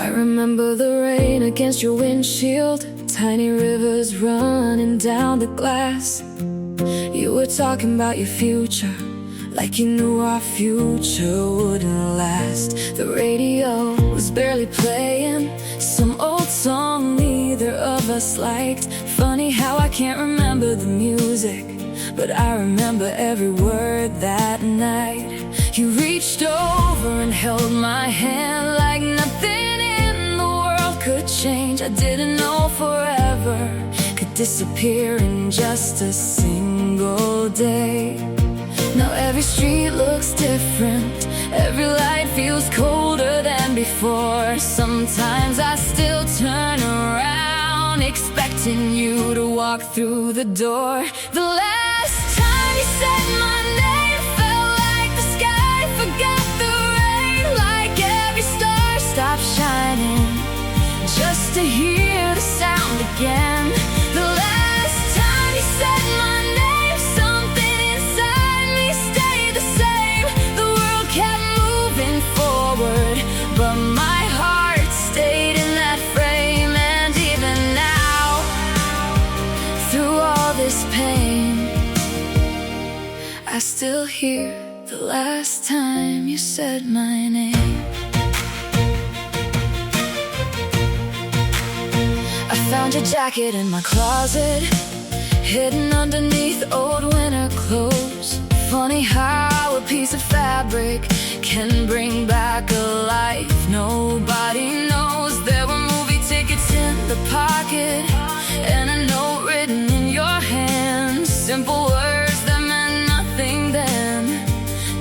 I remember the rain against your windshield, tiny rivers running down the glass. You were talking about your future, like you knew our future wouldn't last. The radio was barely playing some old song neither of us liked. Funny how I can't remember the music, but I remember every word that night. You reached over and held my hand like nothing in the world could change. I didn't know forever could disappear in just a single day. Now every street looks different, every light feels colder than before. Sometimes I still turn around, expecting you to walk through the door. The last time you said my name felt like the sky forgot the rain, like every star stopped shining just to hear the sound again. The last time you said my name, something inside me stayed the same. The world kept moving forward, but my heart stayed in that frame. And even now, through all this pain, I still hear the last time you said my name. I found your jacket in my closet, hidden underneath old winter clothes. Funny how a piece of fabric can bring back a life nobody knows. There were movie tickets in the pocket and a note written in your hand. Simple words that meant nothing then,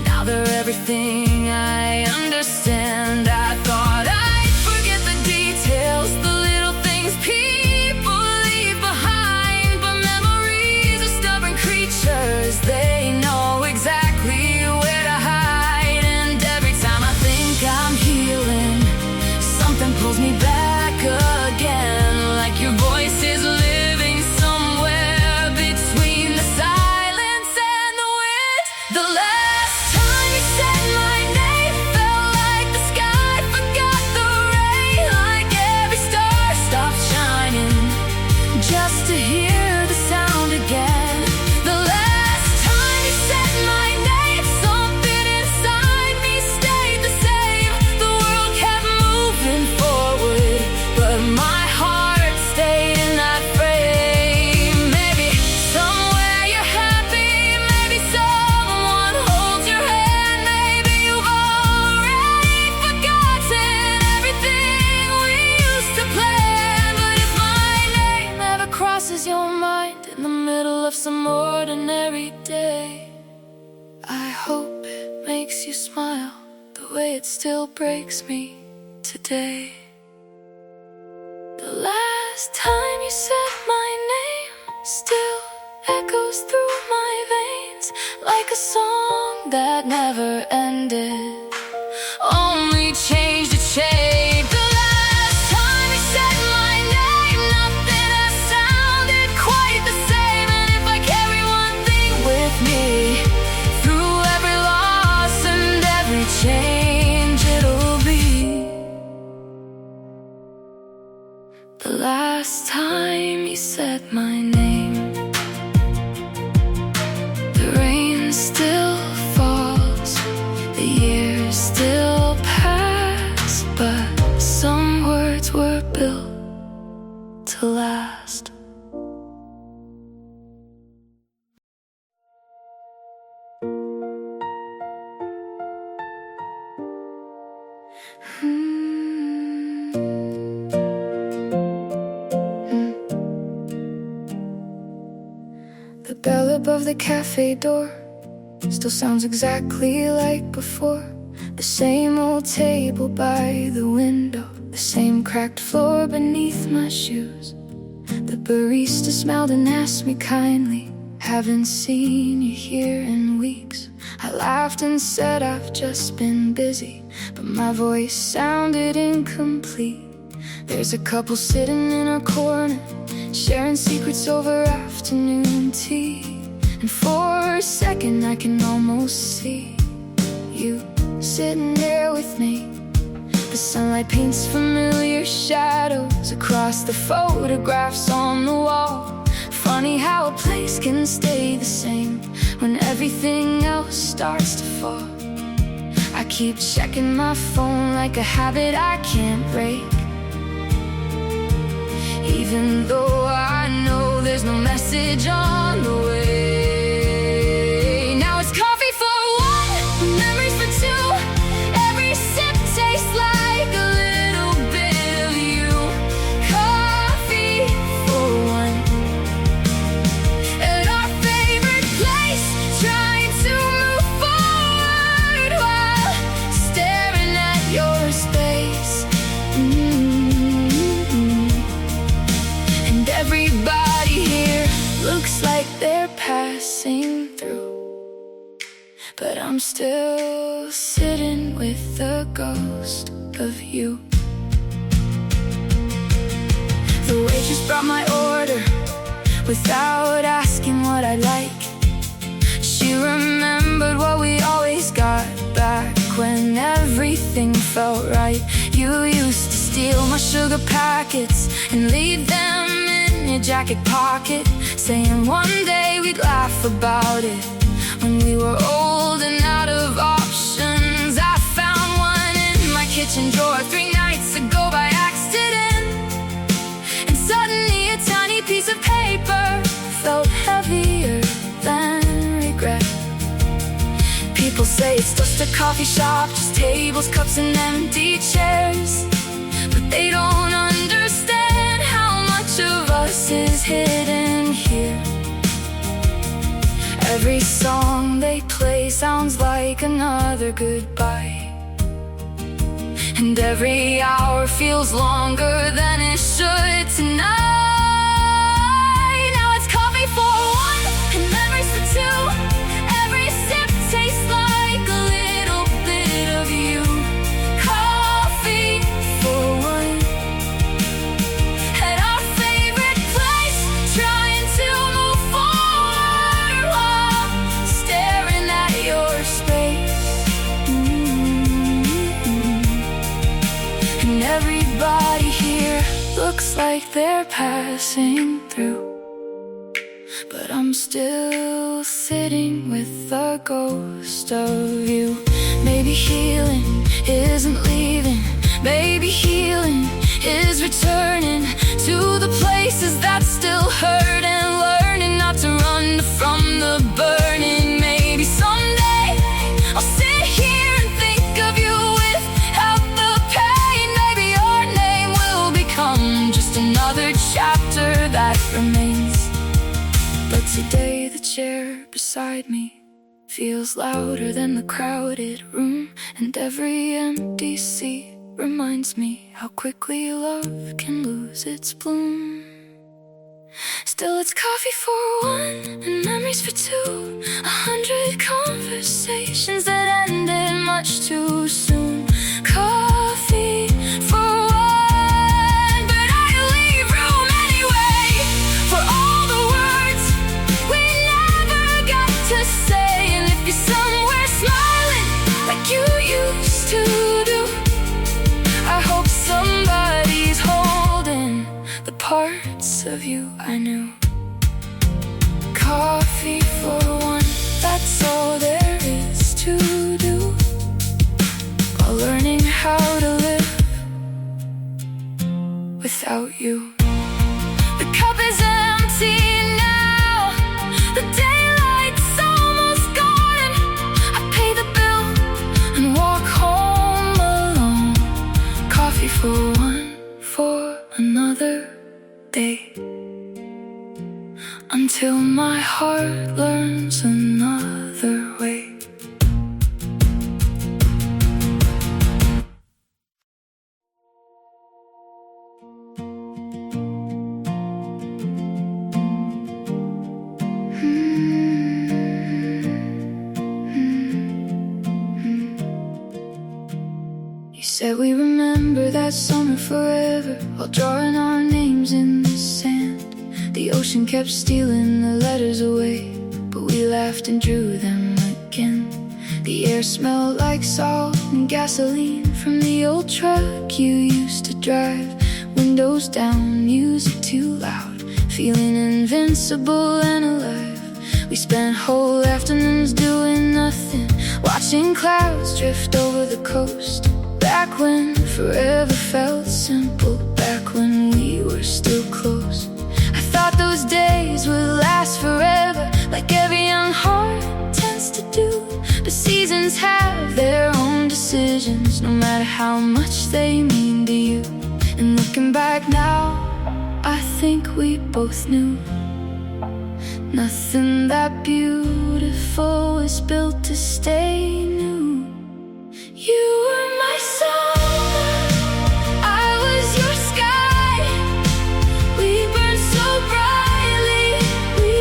now they're everything I understand. I thought I'd forget the details, the little things people leave behind, but memories are stubborn creatures, they know exactly where to hide. And every time I think I'm healing, something pulls me back again, like your voice is living somewhere between the silence and the wind. The last time you said my name felt like the sky forgot the rain, like every star stopped shining just to hear the sound again. The last time you said my name, something inside me stayed the same. The world kept moving forward, but my heart stayed in that frame. Maybe somewhere you're happy, maybe someone holds your hand, maybe you've already forgotten everything we used to plan. But if my name ever crosses your mind in the middle of some ordinary day, I hope it makes you smile the way it still breaks me today. The last time you said my name still echoes through my veins, like a song that never ended, only changed its shape. The last time you said my name, nothing has sounded quite the same. And if I carry one thing with me through every loss and every change, it'll be the last time you said my name. The rain still falls, the years still pass, but some words were built to last. The bell above the cafe door still sounds exactly like before. The same old table by the window, the same cracked floor beneath my shoes. The barista smiled and asked me kindly, haven't seen you here in weeks. I laughed and said I've just been busy, but my voice sounded incomplete. There's a couple sitting in our corner, sharing secrets over afternoon tea. And for a second I can almost see you sitting there with me. The sunlight paints familiar shadows across the photographs on the wall. Funny how a place can stay the same when everything else starts to fall. I keep checking my phone like a habit I can't break, even though I know there's no message on the way. Now it's coffee for one, memories for two. Every sip tastes like a little bit of you. Coffee for one, at our favorite place, trying to move forward while staring at your space. And everybody here looks like they're passing through, but I'm still sitting with the ghost of you. The waitress brought my order without asking what I like. She remembered what we always got back when everything felt right. You used to steal my sugar packets and leave them in your jacket pocket, saying one day we'd laugh about it when we were old and out of options. I found one in my kitchen drawer 3 nights ago by accident, and suddenly a tiny piece of paper felt heavier than regret. People say it's just a coffee shop, just tables, cups, and empty chairs, but they don't understand how much of us is hidden here. Every song they play sounds like another goodbye, and every hour feels longer than it should tonight. Now it's coffee for one and memories for two. Every sip tastes like a little bit of you. Coffee for one, at our favorite place, trying to move forward while staring at your space. And everybody here looks like they're passing through, but I'm still sitting with the ghost of you. Maybe healing isn't leaving, maybe healing is returning to the places that still hurt, and learning not to run from the burning. Maybe someday I'll sit here and think of you without the pain. Maybe your name will become just another chapter that remains. But today the chair beside me feels louder than the crowded room, and every empty seat reminds me how quickly love can lose its bloom. Still it's coffee for one and memories for two. 100 conversations that ended much too soon. Coffee for one, but I leave room anyway for all the words we never got to say. And if you're somewhere smiling like you used to do, I hope somebody's holding the parts of you I knew. Coffee for one, that's all there is to do, while learning how to live without you. The cup is empty now, the daylight's almost gone. I pay the bill and walk home alone. Coffee for one, for another day, until my heart learns another way. You said we remember that summer forever, while drawing our names in the sand. The ocean kept stealing the letters away, but we laughed and drew them again. The air smelled like salt and gasoline from the old truck you used to drive. Windows down, music too loud, feeling invincible and alive. We spent whole afternoons doing nothing, watching clouds drift over the coast. Back when forever felt simple, back when we were still close. I thought those days would last forever, like every young heart tends to do. But seasons have their own decisions, no matter how much they mean to you. And looking back now, I think we both knew nothing that beautiful was built to stay new. You were my summer, I was your sky. We burned so brightly, we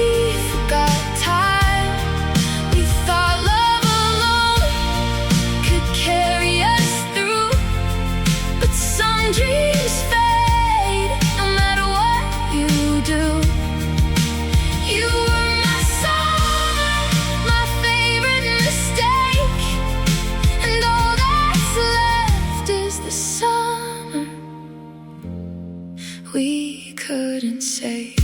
forgot time. We thought love alone could carry us through, but some dreams fade, no matter what you do. You were my summer, my favorite mistake, and all that's left is the summer we couldn't say.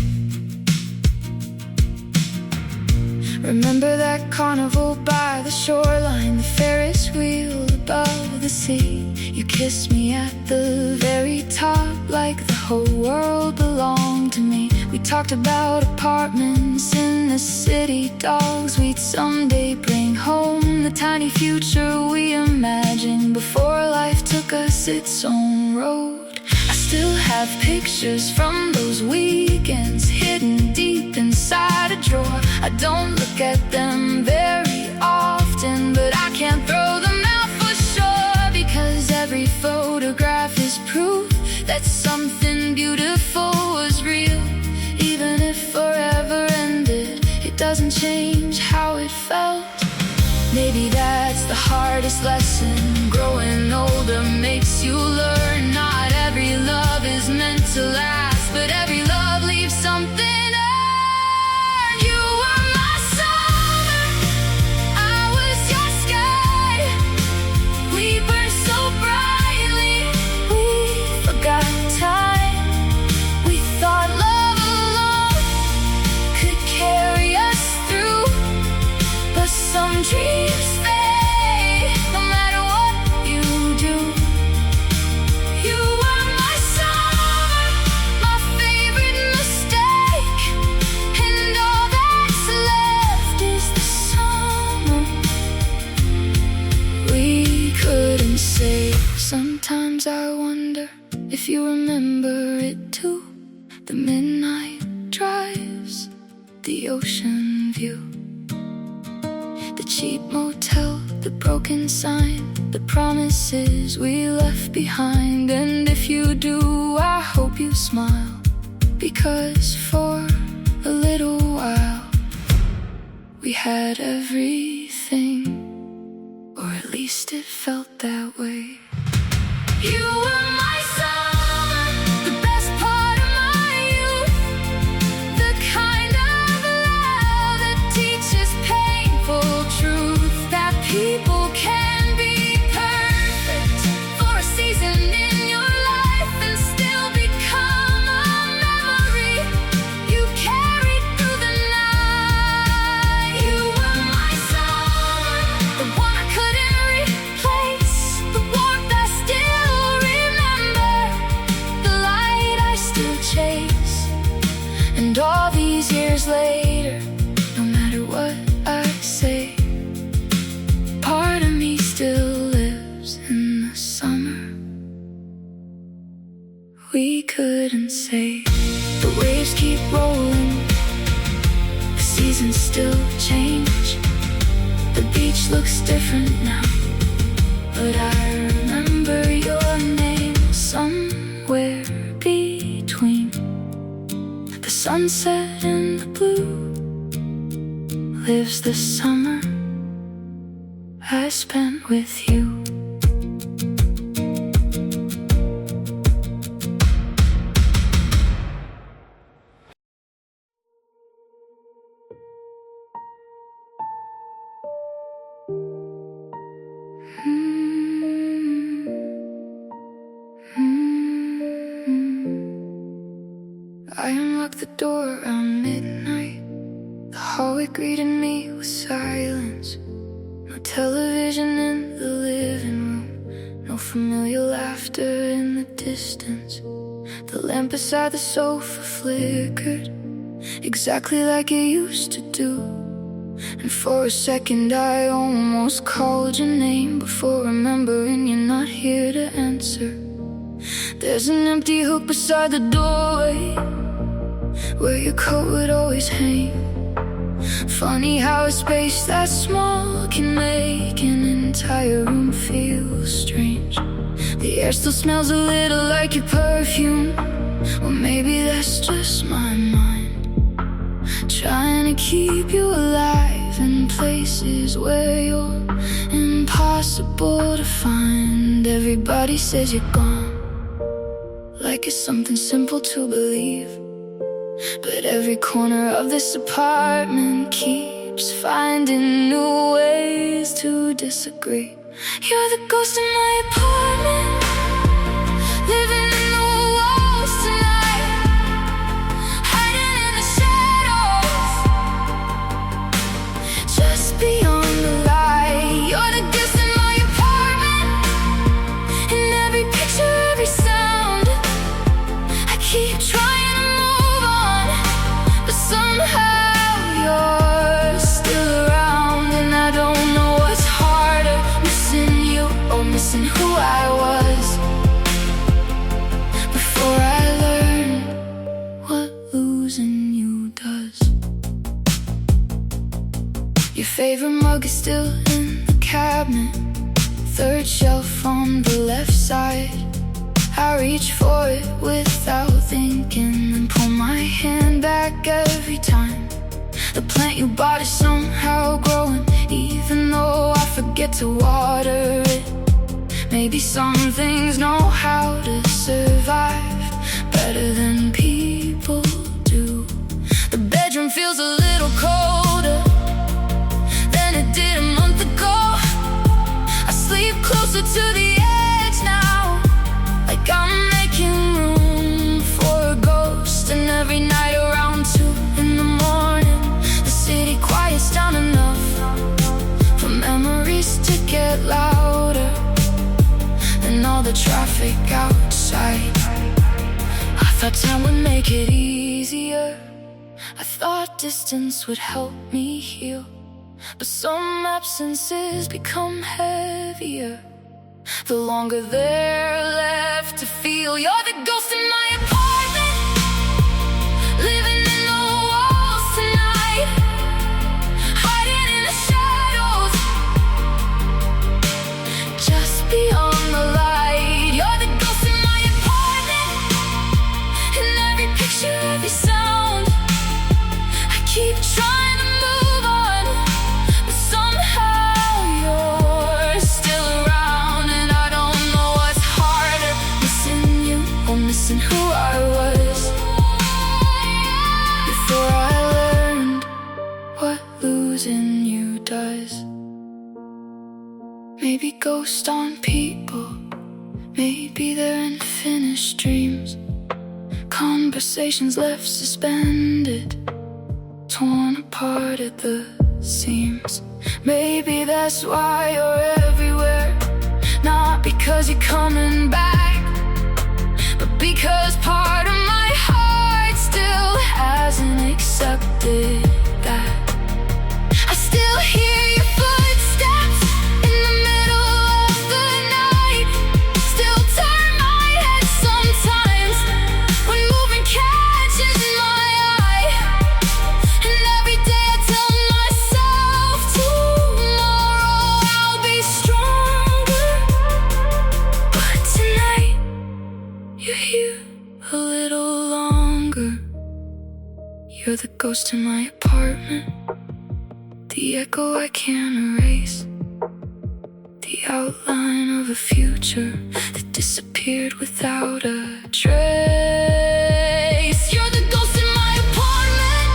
Remember that carnival by the shoreline, the Ferris wheel above the sea. You kissed me at the very top, like the whole world belonged to me. We talked about apartments in the city, dogs we'd someday bring home, the tiny future we imagined before life took us its own road. I still have pictures from those weekends hidden deep inside a drawer. I don't look at them very often, but I can't throw them out for sure, because every photograph is proof that something beautiful was real. Even if forever ended, it doesn't change how it felt. Maybe that's the hardest lesson, growing older makes you learn. Not every love is meant to last, but every love leaves something earned. You were my summer, I was your sky. We burned so brightly, we forgot time. We thought love alone could carry us through, but some dreams fade, no matter what you do. You were my summer, my favorite mistake, and all that's left is the summer we couldn't save. Sometimes I wonder if you remember it too. The midnight drives, the ocean view, the cheap motel, the broken sign, the promises we left behind. And if you do, I hope you smile, because for a little while we had everything, or at least it felt that way. You were my summer, the best part of my youth, the kind of love that teaches painful truth, that people can be perfect for a season in your life and still become a memory you carried through the night. You were my summer, the one I couldn't replace, the warmth I still remember, the light I still chase. And all these years later, no matter what I say, part of me still lives in the summer we couldn't say. The waves keep rolling, the seasons still change, the beach looks different now, but I remember your name somewhere between the sunset and the blue. Lives the summer I spent with you. I unlocked the door around midnight. The hallway greeted me with silence. No television in the living room, no familiar laughter in the distance. The lamp beside the sofa flickered, exactly like it used to do. And for a second I almost called your name, before remembering you're not here to answer. There's an empty hook beside the doorway, where your coat would always hang. Funny how a space that small can make an entire room feel strange. The air still smells a little like your perfume, or maybe that's just my mind, trying to keep you alive in places where you're impossible to find. Everybody says you're gone, like it's something simple to believe, but every corner of this apartment keeps finding new ways to disagree. You're the ghost in my apartment, living in the walls tonight, hiding in the shadows, just beyond the light. You're the ghost in my apartment, in every picture, every sound. I keep trying to move on, but somehow you're still around. And I don't know what's harder, missing you or missing who I was, before I learned what losing you does. Your favorite mug is still in the cabinet, third shelf on the left side. I reach for it without thinking and pull my hand back every time. The plant you bought is somehow growing, even though I forget to water it. Maybe some things know how to survive better than people do. The bedroom feels a little colder than it did a month ago. I sleep closer to the edge now, like I'm making room for a ghost. And every night around 2 in the morning, the city quiets down enough for memories to get louder than all the traffic outside. I thought time would make it easier, I thought distance would help me heal, but some absences become heavier the longer they're left to feel. You're the ghost in my apartment, living in the walls tonight, hiding in the shadows, just beyond the light. You're the ghost in my apartment, in every picture, every sound. I keep trying to move on, but somehow you're still around. And I don't know what's harder, missing you or missing who I was, before I learned what losing you does. Maybe ghosts aren't people, maybe they're unfinished dreams, conversations left suspended, torn apart at the seams. Maybe that's why you're everywhere, not because you're coming back, but because part of my heart still hasn't accepted that. I still hear your footsteps in the middle of the night, still turn my head sometimes when moving catches my eye. And every day I tell myself tomorrow I'll be stronger, but tonight you're here a little longer. You're the ghost in my apartment, the echo I can't erase, the outline of a future that disappeared without a trace. You're the ghost in my apartment,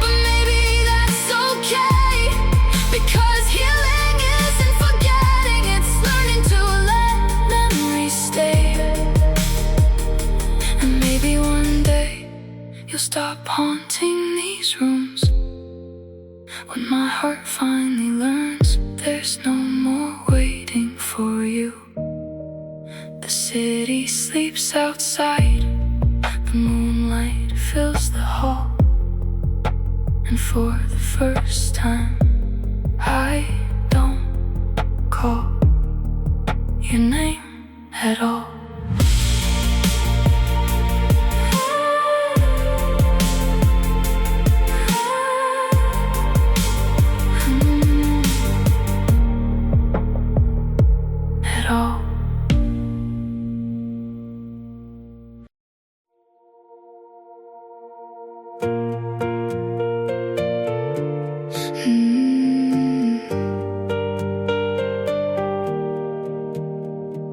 but maybe that's okay, because healing isn't forgetting, it's learning to let memories stay. And maybe one day stop haunting these rooms. When my heart finally learns there's no more waiting for you. The city sleeps outside, the moonlight fills the hall, and for the first time I don't call your name at all.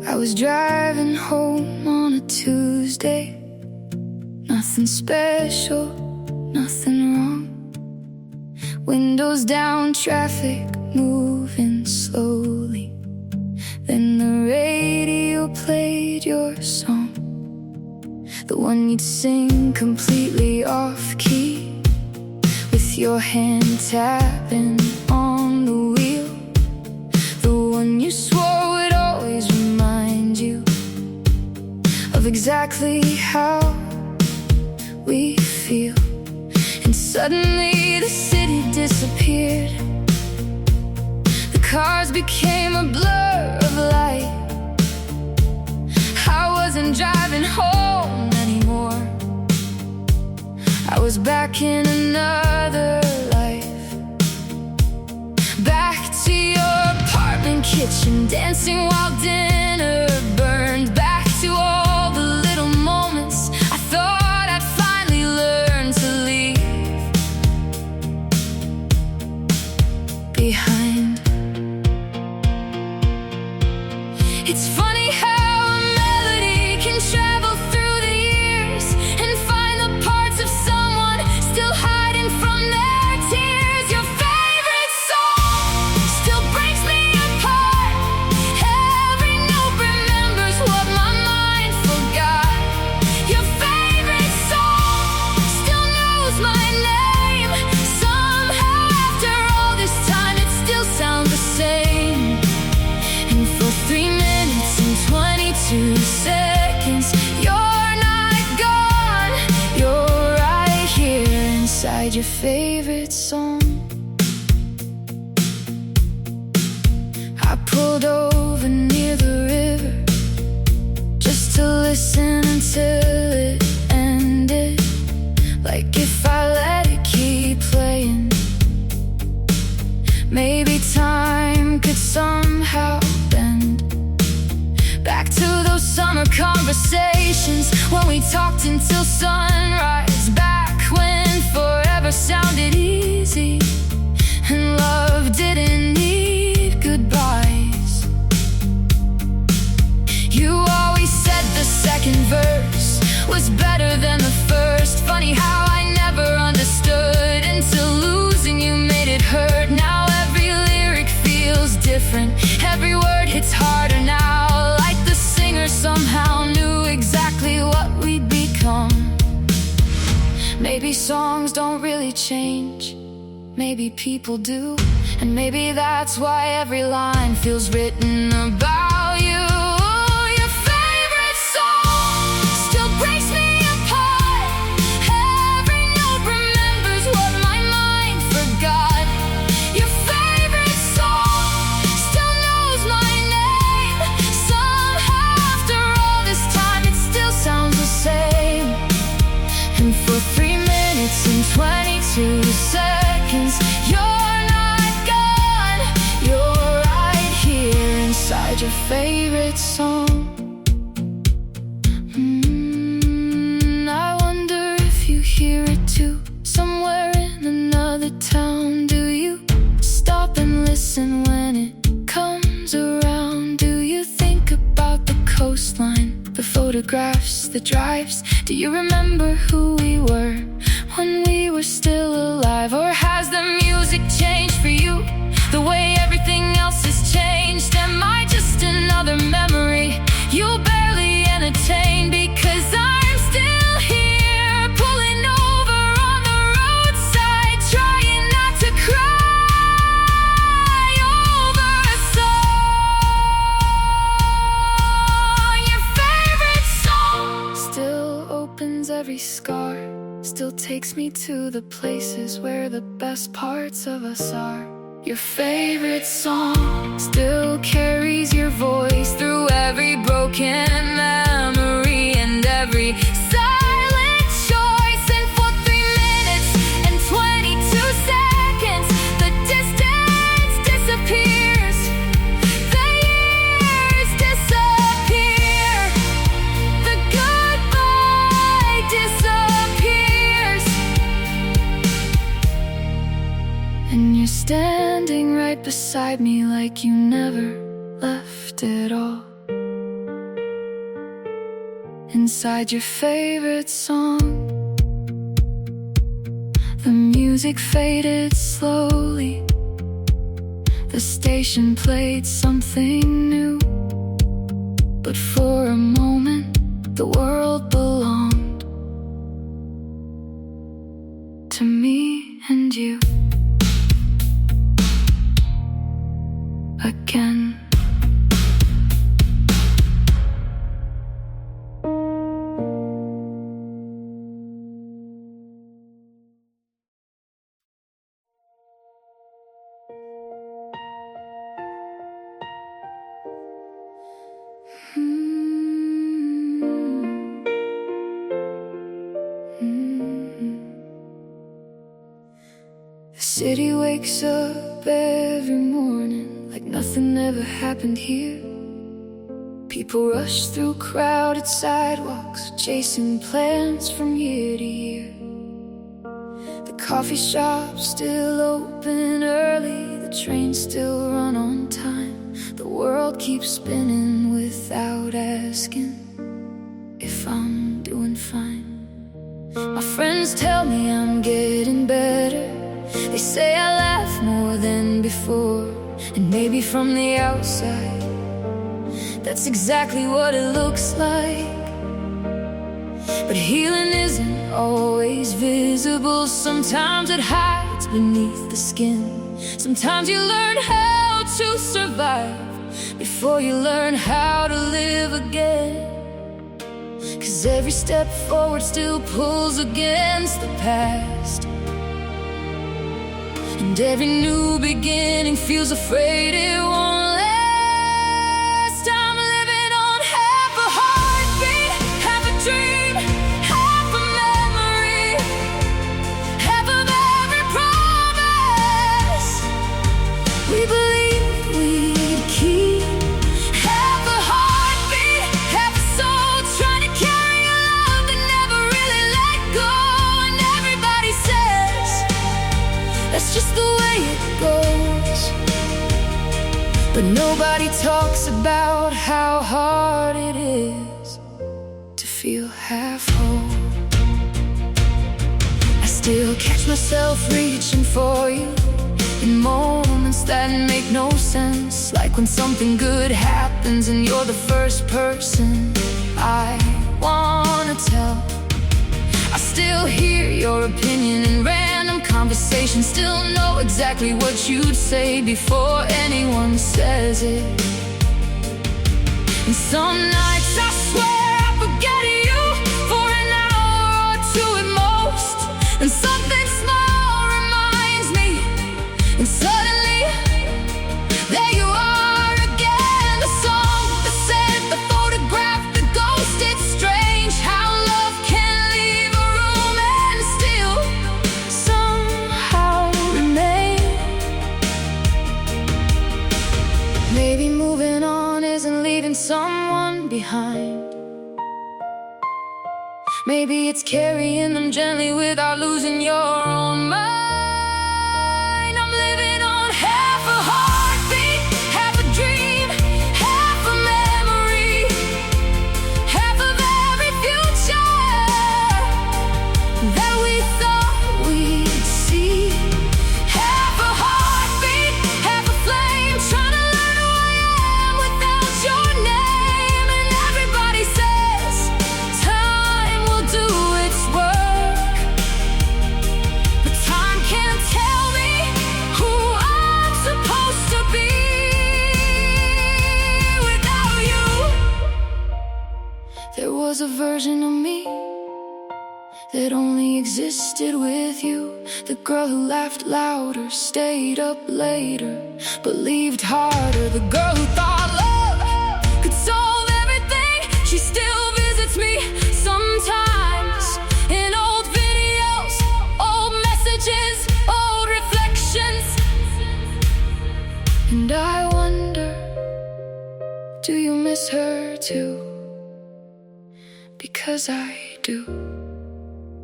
I was driving home on a Tuesday. Nothing special, nothing wrong. Windows down, traffic moving slowly. Then the radio played your song, the one you'd sing completely off-key, with your hand tapping on the wheel, the one you swore would always remind you of exactly how we feel. And suddenly the city disappeared. The cars became a blur of light. I wasn't driving home anymore. I was back in another life, back to your apartment kitchen, dancing while dinner burned, back to all the little moments I thought I'd finally learn to leave behind. It's funny how a melody can travel through the years and find the parts of someone still hiding from their tears. Your favorite song still breaks me apart. Every note remembers what my mind forgot. Your favorite song still knows my name. Somehow after all this time it still sounds the same. And for 3 minutes and 22 seconds you're not gone. You're right here inside your favorite song. I pulled over near the river just to listen until it ended. Like if I let it keep playing, maybe time could somehow bend back to those summer conversations when we talked until sunrise. Back when forever sounded easy and love didn't need goodbyes. You always said the second verse was better than the first. Funny how I never understood until losing you made it hurt. Now every lyric feels different, every word hits harder now, like the singer somehow knew exactly what we'd become. Maybe songs don't really change, maybe people do, and maybe that's why every line feels written about you. Your favorite song still breaks me apart. Every note remembers what my mind forgot. Your favorite song still knows my name. Somehow after all this time it still sounds the same. And for 3 minutes and 22 seconds you're not gone. You're right here inside your favorite song. I wonder if you hear it too, somewhere in another town. Do you stop and listen when it comes around? Do you think about the coastline, the photographs, the drives? Do you remember who we were when we were still alive? Or has the music changed for you, the way everything else has changed? Am I just another memory you'll barely entertain? Because I'm still here, pulling over wounds, every scar still takes me to the places where the best parts of us are. Your favorite song still carries your voice through every broken memory and every silent choice. And for 3 minutes and 22 seconds, the distance disappears, the years disappear, the goodbye disappears, and you're standing right beside me like you never left at all. Inside your favorite song, the music faded slowly. The station played something new, but for a moment the world belonged to me and you again. The city wakes up every morning like nothing ever happened here. People rush through crowded sidewalks, chasing plans from year to year. The coffee shop's still open early, the trains still run on time. The world keeps spinning without asking if I'm doing fine. My friends tell me I'm getting better. They say I laugh more than before, and maybe from the outside that's exactly what it looks like. But healing isn't always visible. Sometimes it hides beneath the skin. Sometimes you learn how to survive before you learn how to live again. 'Cause every step forward still pulls against the past, and every new beginning feels afraid it won't last. I'm living on half a heartbeat, half a dream, half a memory, half of every promise we believe we'd keep. Half a heartbeat, half a soul, trying to carry a love that never really let go. And everybody says that's just the way it goes, but nobody talks about how hard it is to feel half whole. I still catch myself reaching for you in moments that make no sense, like when something good happens and you're the first person I wanna tell. I still hear your opinion in random conversations, still know exactly what you'd say before anyone says it. And some nights I swear I forget you for an hour or two at most, and something small reminds me, and suddenly there you are again. The song, the scent, the photograph, the ghost. It's strange how love can leave a room and still somehow remain. Maybe moving on isn't leaving someone behind. Maybe it's carrying them gently without losing your own mind. I'm living on half a heartbeat, half a dream, half a memory, half of every future that we thought we'd see. Half a heartbeat, half a flame, trying to learn who I am without your name. And everybody says time will do its work, but time can't that only existed with you. The girl who laughed louder, stayed up later, believed harder. The girl who thought love could solve everything. She still visits me sometimes, in old videos, old messages, old reflections. And I wonder, do you miss her too? Because I do,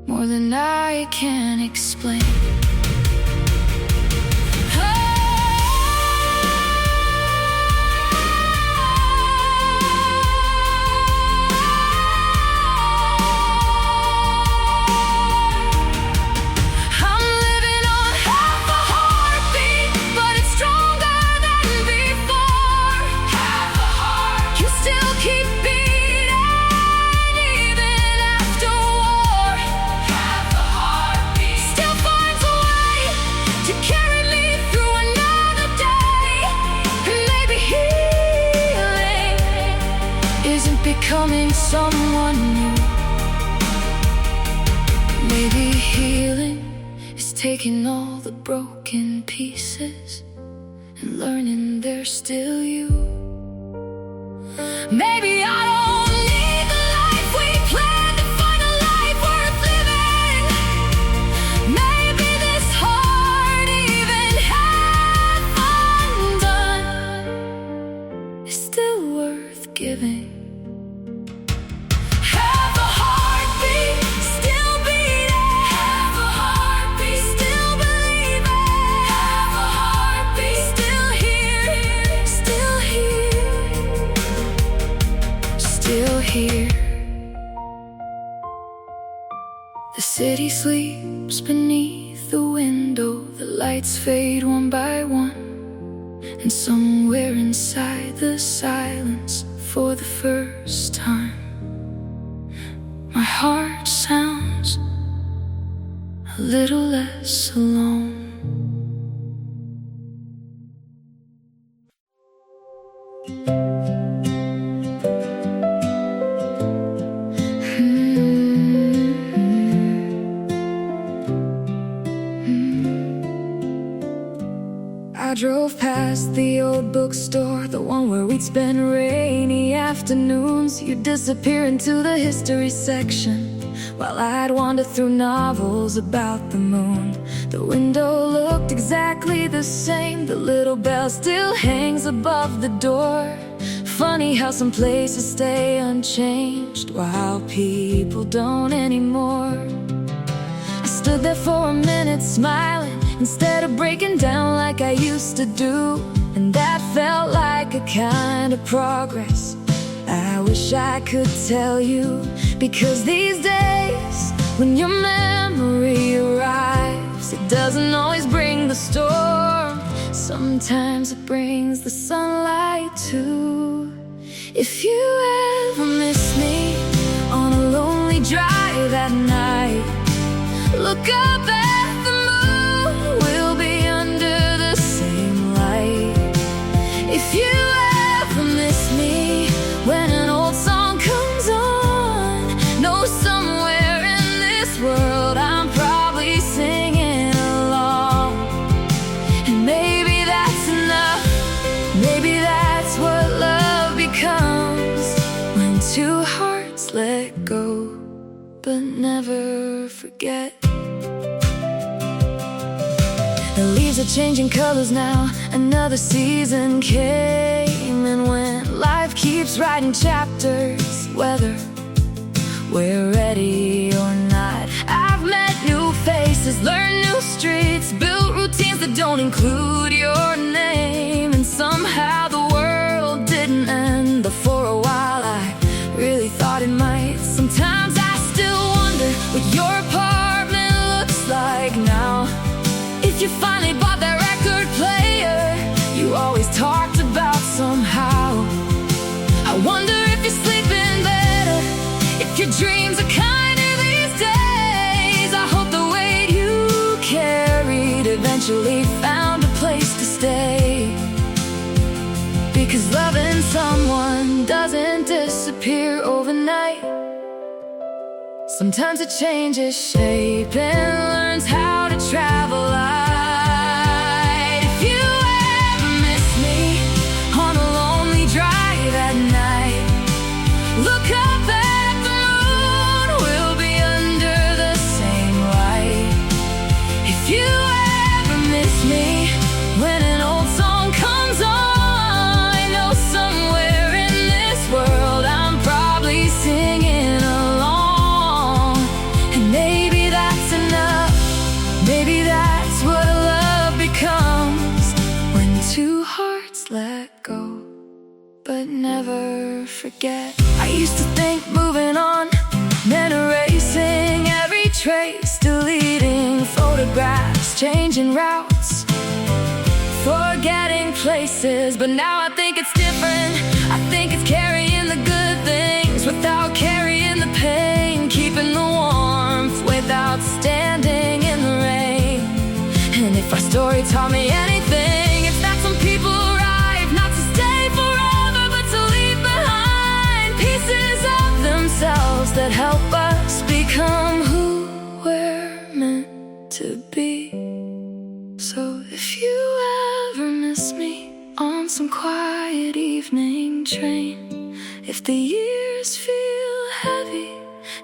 more than I can explain. Becoming someone new. Maybe healing is taking all the broken pieces and learning they're still you. Maybe I don't need the life we planned to find a life worth living. Maybe this heart, even half undone, is still worth giving. Here, the city sleeps beneath the window. The lights fade one by one, and somewhere inside the silence, for the first time, my heart sounds a little less alone. I drove past the old bookstore, the one where we'd spend rainy afternoons. You'd disappear into the history section, while I'd wander through novels about the moon. The window looked exactly the same. The little bell still hangs above the door. Funny how some places stay unchanged, while people don't anymore. I stood there for a minute smiling, instead of breaking down like I used to do. And that felt like a kind of progress I wish I could tell you. Because these days, when your memory arrives, it doesn't always bring the storm. Sometimes it brings the sunlight too. If you ever miss me on a lonely drive at night, look up at the moon, we'll be under the same light. If you ever miss me when an old song comes on, know somewhere in this world I'm probably singing along. And maybe that's enough, maybe that's what love becomes, when two hearts let go but never forget. The leaves are changing colors now, another season came and went. Life keeps writing chapters, whether we're ready or not. I've met new faces, learned new streets, built routines that don't include your name. And somehow the world didn't end, though for a while I really thought it might. Sometimes I still wonder what your apartment looks like now. If you finally bought that record player you always talked about somehow. I wonder if you're sleeping better, if your dreams are kinder these days. I hope the weight you carried eventually found a place to stay. Because loving someone doesn't disappear overnight. Sometimes it changes shape and learns how to travel light. If you ever miss me on a lonely drive at night, look up at the moon, we'll be under the same light. If you ever miss me when an old song comes on, I know somewhere in this world I'm probably singing along. And maybe that's enough, maybe that's what love becomes, when two hearts let go but never forget. I used to think moving on meant erasing every trace, deleting photographs, changing routes, forgetting places. But now I think it's different. I think it's carrying the good things without carrying the pain, keeping the warmth without standing in the rain. And if our story taught me anything, it's that some people arrive not to stay forever, but to leave behind pieces of themselves that help us become who we're meant to be. So if you ever miss me on some quiet evening train, if the years feel heavy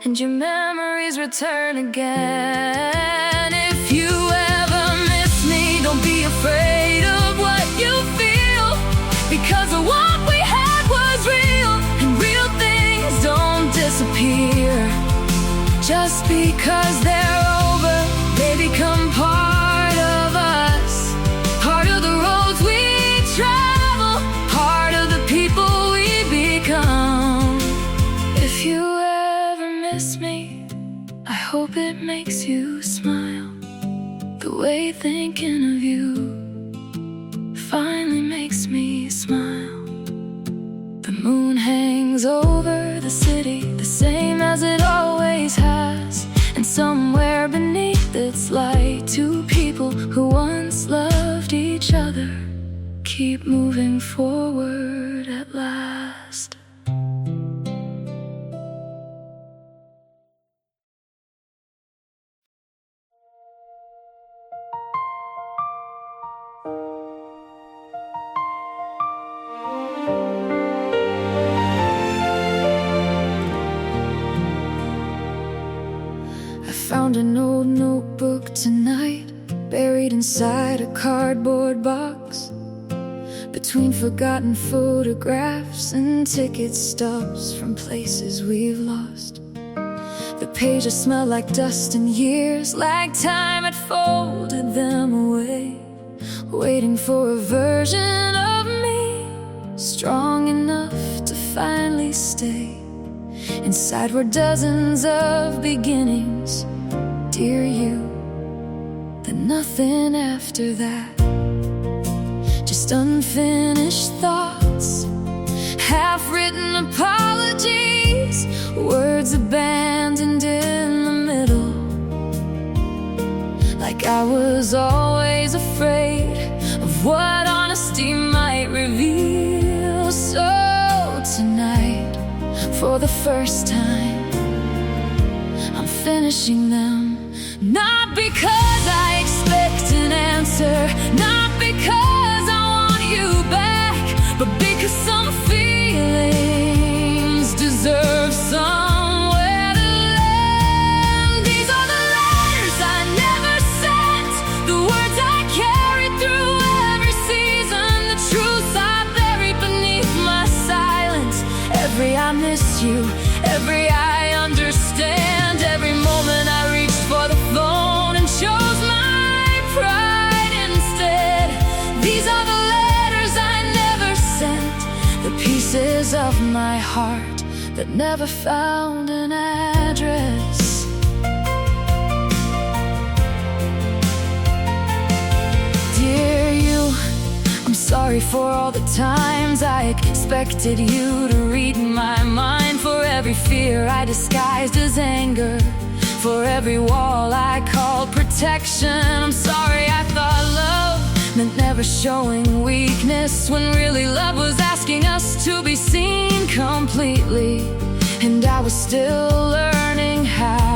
and your memories return again, if you ever miss me, don't be afraid of what you feel, because of what we had was real, and real things don't disappear just because they're over. They become part of us, part of the roads we travel, part of the people we become. If you ever miss me, I hope it makes you smile, the way thinking of you finally makes me smile. The moon hangs over the city, the same as it always has, and somewhere beneath its light, two people who once loved each other keep moving forward at last. I found an old notebook tonight, buried inside a cardboard box, between forgotten photographs and ticket stubs from places we've lost. The pages smell like dust and years, like time had folded them away, waiting for a version of me strong enough to finally stay. Inside were dozens of beginnings, dear you, then nothing after that. Just unfinished thoughts, half-written apologies, words abandoned in the middle, like I was always afraid of what honesty might reveal. So tonight, for the first time, I'm finishing them, not because I expect an answer, not because I want you back, but because some feelings deserve somewhere to land. These are the letters I never sent, the words I carried through every season, the truths I buried beneath my silence. Every I miss you, every I understand, every moment I reached for the phone and chose my pride instead. These are the letters I never sent, the pieces of my heart that never found an address. Dear you, I'm sorry for all the times I expected you to read my mind, for every fear I disguised as anger, for every wall I called protection. I'm sorry I thought love meant never showing weakness, when really love was asking us to be seen completely, and I was still learning how.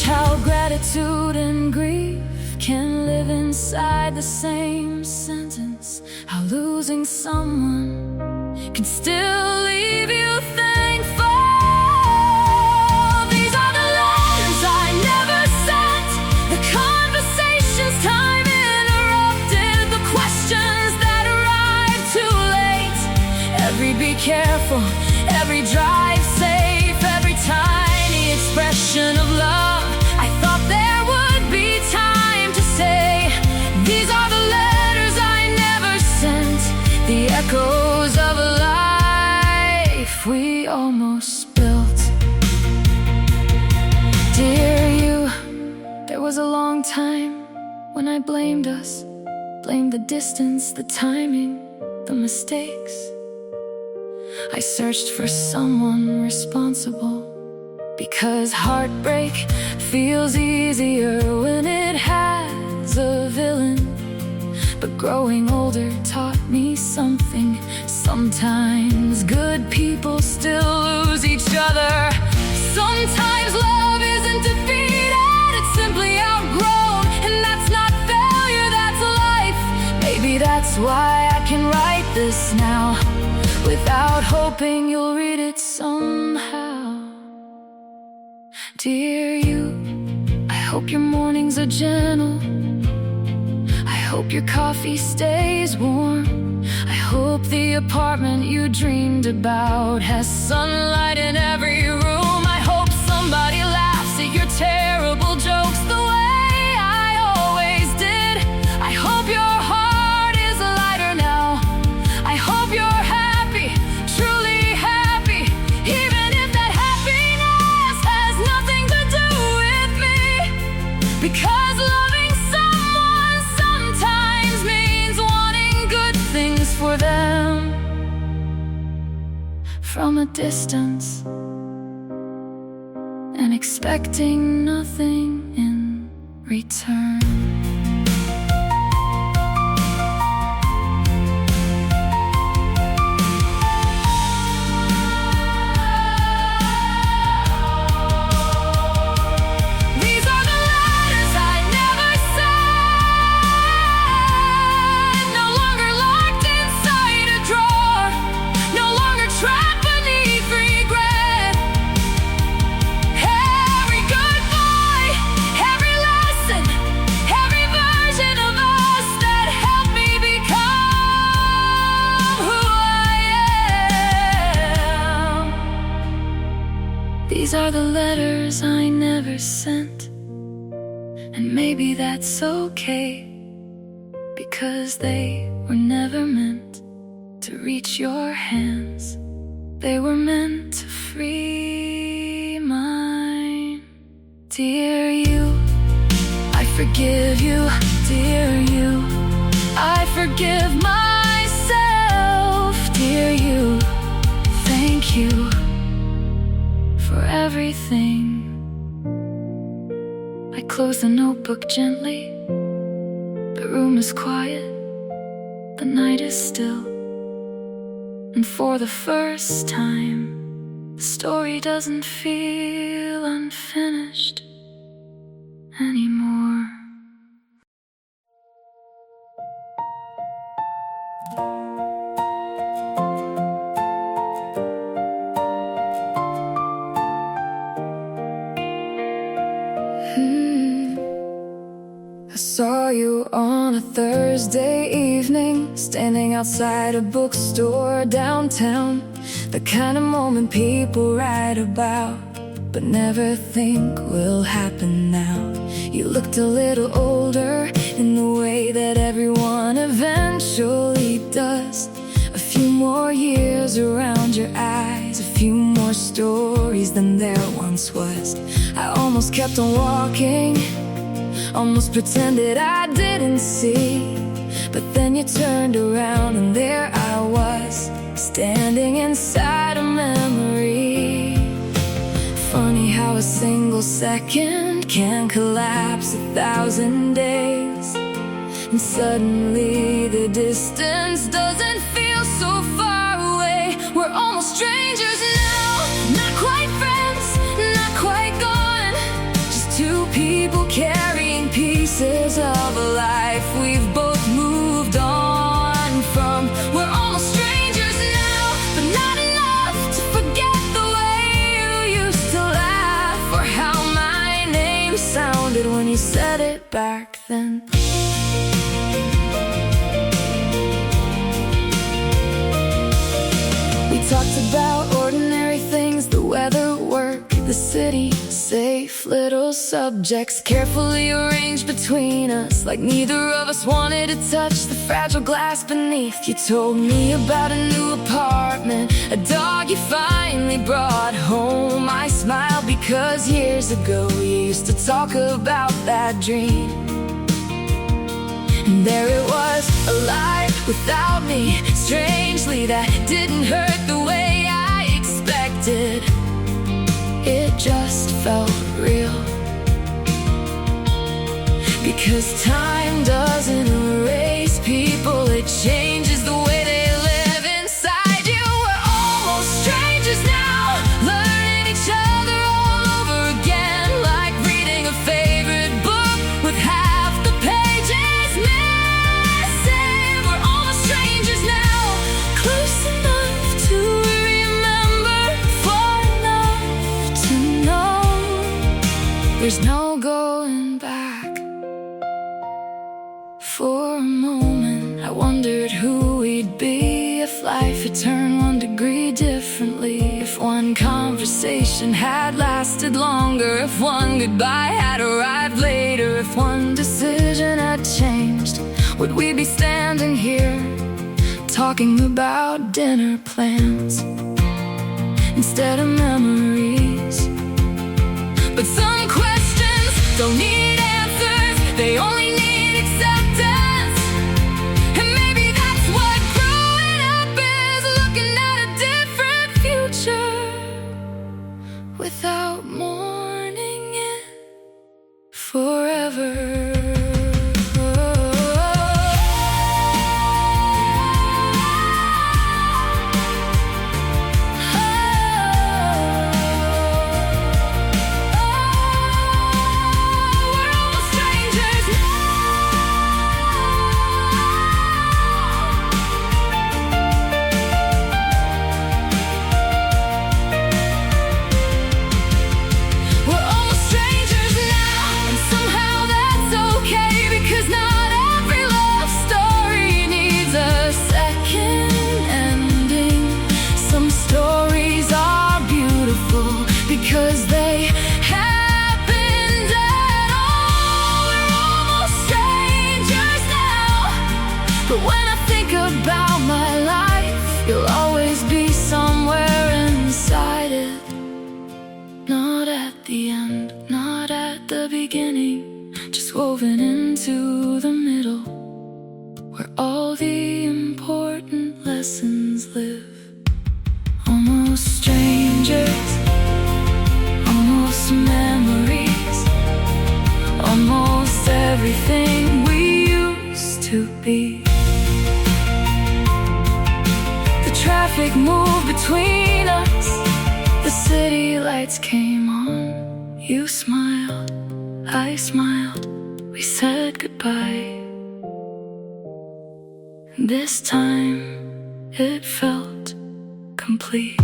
how gratitude and grief can live inside the same sentence. How losing someone can still leave you thankful. These are the letters I never sent, the conversations time interrupted, the questions that arrived too late. Every be careful, every drive safe, every tiny expression of love I thought there would be time to say. These are the letters I never sent, the echoes of a life we almost built. Dear you, there was a long time when I blamed us, blamed the distance, the timing, the mistakes. I searched for someone responsible, because heartbreak feels easier when it has a villain. But growing older taught me something. Sometimes good people still lose each other. Sometimes love isn't defeated, it's simply outgrown. And that's not failure, that's life. Maybe that's why I can write this now, without hoping you'll read it somehow. Dear you, I hope your mornings are gentle. I hope your coffee stays warm. I hope the apartment you dreamed about has sunlight in every room. I hope somebody laughs at your terrible jokes the way I always did. I hope your heart is lighter now. I hope you're happy, truly happy, even if that happiness has nothing to do with me. Because loving someone sometimes means wanting good things for them from a distance, and expecting nothing in return. These are the letters I never sent, and maybe that's okay, because they were never meant to reach your hands. They were meant to free mine. Dear you, I forgive you. Dear you, I forgive myself. Dear you, thank you for everything. I close the notebook gently. The room is quiet, the night is still, and for the first time, the story doesn't feel unfinished anymore. I saw you on a Thursday evening, standing outside a bookstore downtown. The kind of moment people write about, but never think will happen now. You looked a little older in the way that everyone eventually does. A few more years around your eyes, a few more stories than there once was. I almost kept on walking, almost pretended I didn't see, but then you turned around and there I was, standing inside a memory. Funny how a single second can collapse 1,000 days, and suddenly the distance doesn't feel so far away. We're almost strangers now, not quite friends, not quite gone, just two two people carrying pieces of a life we've both moved on from. We're almost strangers now, but not enough to forget the way you used to laugh, or how my name sounded when you said it back then. We talked about ordinary things, the weather, work, the city, safe little subjects carefully arranged between us, like neither of us wanted to touch the fragile glass beneath. You told me about a new apartment, a dog you finally brought home. I smiled because years ago we used to talk about that dream. And there it was, alive without me. Strangely, that didn't hurt the way I expected. It just felt real. Because time doesn't erase people, it changes the way they live inside you. We're almost strangers now, learning each other all over again, like reading a favorite book with half the pages missing. We're almost strangers now, close enough to remember, far enough to know there's no going back. For a moment I wondered who we'd be if life had turned 1 degree differently, if one conversation had lasted longer, if one goodbye had arrived later, if one decision had changed. Would we be standing here talking about dinner plans instead of memories? But some questions don't need answers, they only need acceptance. And maybe that's what growing up is, looking at a different future without mourning it forever. Because they happened at all. We're almost strangers now, but when I think about my life, you'll always be somewhere inside it. Not at the end, not at the beginning, just woven into the middle, where all the important lessons live. Almost strangers, almost memories, almost everything we used to be. The traffic moved between us, the city lights came on. You smiled, I smiled, we said goodbye. This time it felt complete.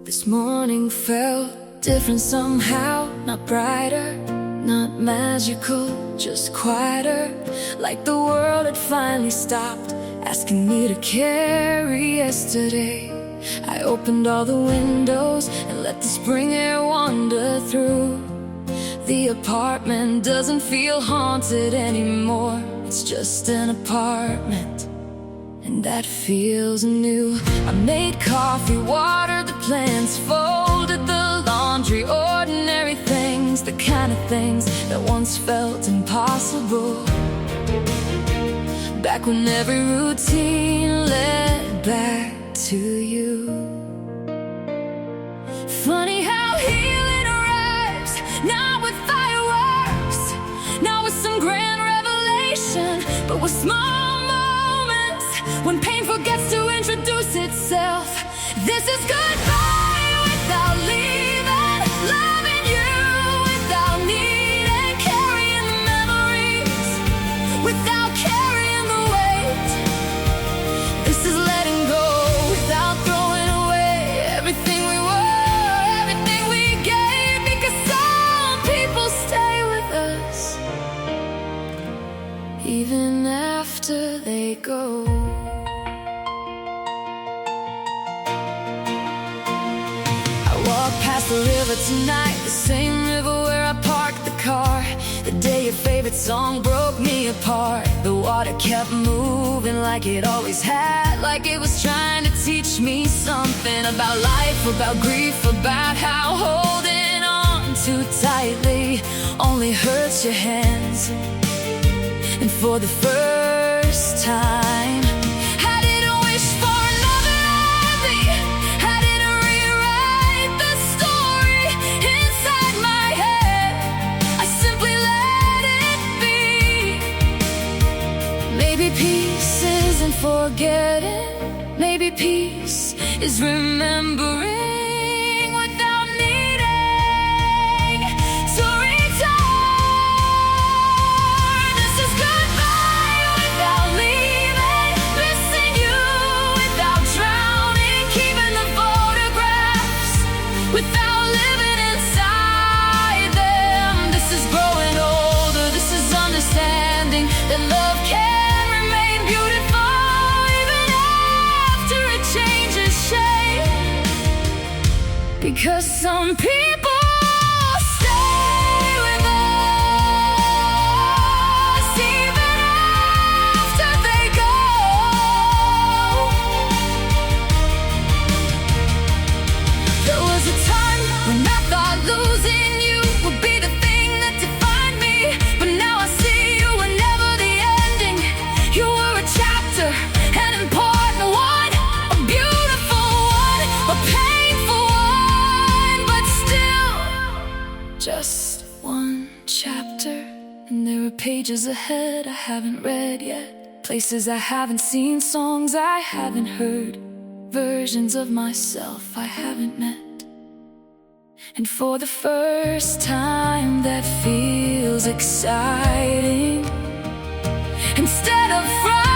This morning felt different somehow, not brighter, not magical, just quieter, like the world had finally stopped asking me to carry yesterday. I opened all the windows and let the spring air wander through. The apartment doesn't feel haunted anymore, it's just an apartment, and that feels new. I made coffee, watered the plants, folded the laundry, ordinary things, the kind of things that once felt impossible. Back when every routine led back to you. Funny how healing arrives, not with fireworks, not with some grand revelation, but with small moments when pain forgets to introduce itself. This is goodbye without leaving, loving you without needing, carrying the memories without carrying the weight. This is letting go without throwing away everything we were, everything we gave, because some people stay with us even after they go. Walk past the river tonight, the same river where I parked the car. The day your favorite song broke me apart. The water kept moving like it always had, like it was trying to teach me something about life, about grief, about how holding on too tightly only hurts your hands. And for the first time, peace isn't forgetting, maybe peace is remembering without needing to return. This is goodbye without leaving, missing you without drowning, keeping the photographs without living inside them. This is growing older, this is understanding that love can because some people stay with us even after they go. There was a time when I thought losing you would be the thing that defined me, but now I see you were never the ending. You were a chapter, an important one, a beautiful one, a painful one, just one chapter. And there are pages ahead I haven't read yet, places I haven't seen, songs I haven't heard, versions of myself I haven't met. And for the first time that feels exciting instead of frightening.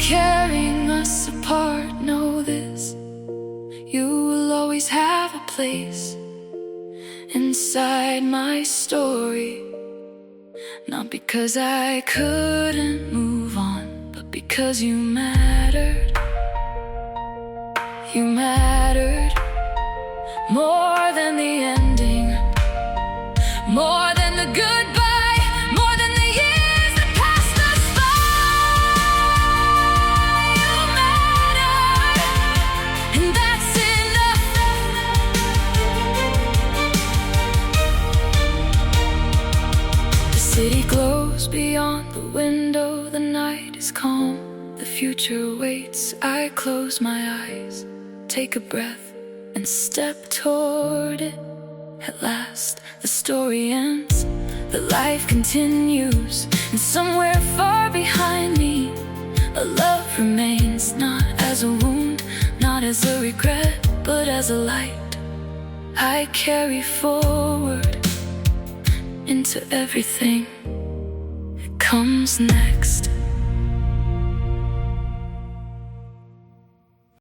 Carrying us apart, know this: you will always have a place inside my story. Not because I couldn't move on, but because you mattered. You mattered more than the ending, more than the goodbye, more than the years that passed us by. You matter, and that's enough. The city glows beyond the window, the night is calm, the future waits. I close my eyes, take a breath, and step toward it. At last, the story ends, the life continues, and somewhere far behind me, a love remains, not as a wound, not as a regret, but as a light I carry forward into everything that comes next.